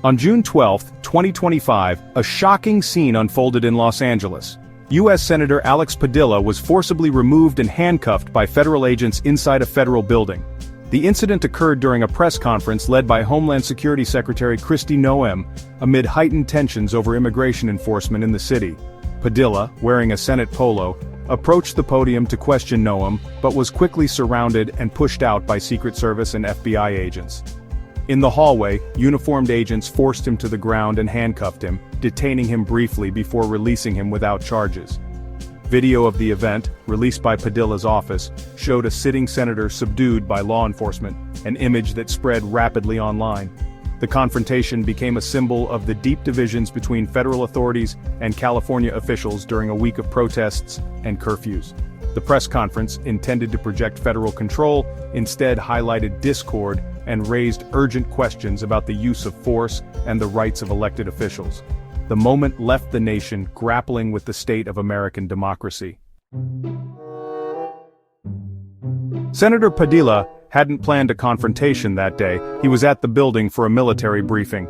On June 12, 2025, a shocking scene unfolded in Los Angeles. U.S. Senator Alex Padilla was forcibly removed and handcuffed by federal agents inside a federal building. The incident occurred during a press conference led by Homeland Security Secretary Kristi Noem, amid heightened tensions over immigration enforcement in the city. Padilla, wearing a Senate polo, approached the podium to question Noem, but was quickly surrounded and pushed out by Secret Service and FBI agents. In the hallway, uniformed agents forced him to the ground and handcuffed him, detaining him briefly before releasing him without charges. Video of the event, released by Padilla's office, showed a sitting senator subdued by law enforcement, an image that spread rapidly online. The confrontation became a symbol of the deep divisions between federal authorities and California officials during a week of protests and curfews. The press conference, intended to project federal control, instead highlighted discord and raised urgent questions about the use of force and the rights of elected officials. The moment left the nation grappling with the state of American democracy. Senator Padilla hadn't planned a confrontation that day. He was at the building for a military briefing.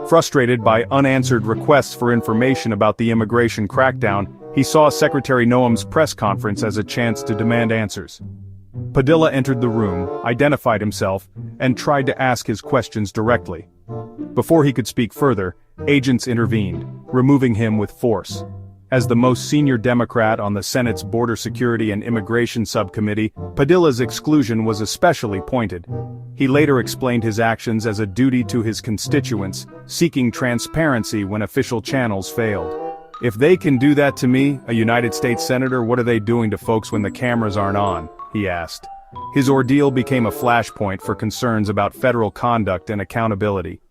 Frustrated by unanswered requests for information about the immigration crackdown, he saw Secretary Noem's press conference as a chance to demand answers. Padilla entered the room, identified himself, and tried to ask his questions directly. Before he could speak further, agents intervened, removing him with force. As the most senior Democrat on the Senate's Border Security and Immigration Subcommittee, Padilla's exclusion was especially pointed. He later explained his actions as a duty to his constituents, seeking transparency when official channels failed. "If they can do that to me, a United States Senator, what are they doing to folks when the cameras aren't on?" he asked. His ordeal became a flashpoint for concerns about federal conduct and accountability.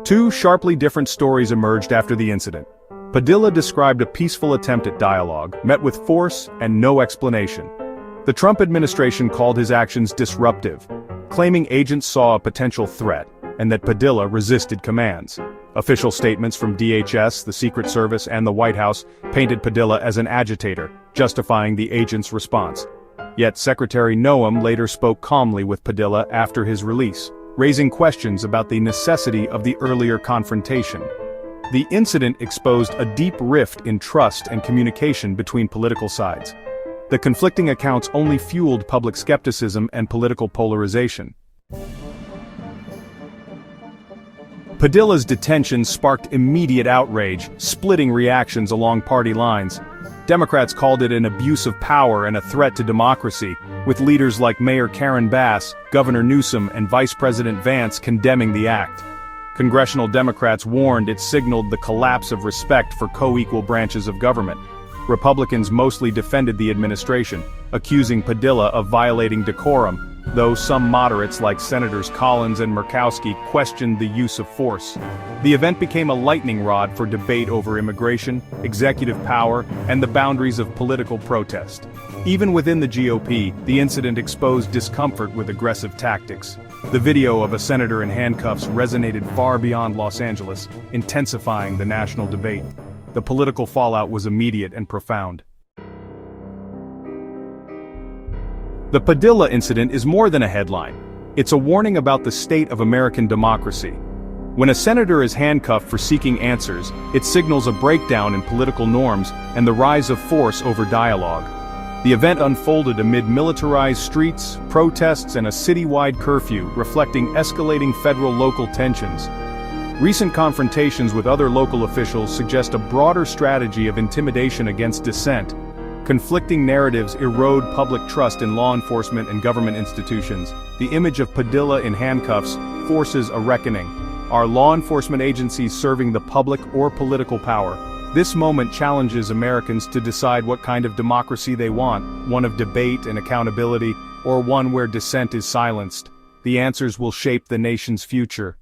Two sharply different stories emerged after the incident. Padilla described a peaceful attempt at dialogue, met with force and no explanation. The Trump administration called his actions disruptive, claiming agents saw a potential threat, and that Padilla resisted commands. Official statements from DHS, the Secret Service, and the White House painted Padilla as an agitator, justifying the agents' response. Yet Secretary Noem later spoke calmly with Padilla after his release, raising questions about the necessity of the earlier confrontation. The incident exposed a deep rift in trust and communication between political sides. The conflicting accounts only fueled public skepticism and political polarization. Padilla's detention sparked immediate outrage, splitting reactions along party lines. Democrats called it an abuse of power and a threat to democracy, with leaders like Mayor Karen Bass, Governor Newsom, and Vice President Vance condemning the act. Congressional Democrats warned it signaled the collapse of respect for co-equal branches of government. Republicans mostly defended the administration, accusing Padilla of violating decorum, though some moderates like Senators Collins and Murkowski questioned the use of force. The event became a lightning rod for debate over immigration, executive power, and the boundaries of political protest. Even within the GOP, the incident exposed discomfort with aggressive tactics. The video of a senator in handcuffs resonated far beyond Los Angeles, intensifying the national debate. The political fallout was immediate and profound. The Padilla incident is more than a headline. It's a warning about the state of American democracy. When a senator is handcuffed for seeking answers, it signals a breakdown in political norms and the rise of force over dialogue. The event unfolded amid militarized streets, protests, and a citywide curfew, reflecting escalating federal-local tensions. Recent confrontations with other local officials suggest a broader strategy of intimidation against dissent. Conflicting narratives erode public trust in law enforcement and government institutions. The image of Padilla in handcuffs forces a reckoning. Are law enforcement agencies serving the public or political power? This moment challenges Americans to decide what kind of democracy they want, one of debate and accountability, or one where dissent is silenced. The answers will shape the nation's future.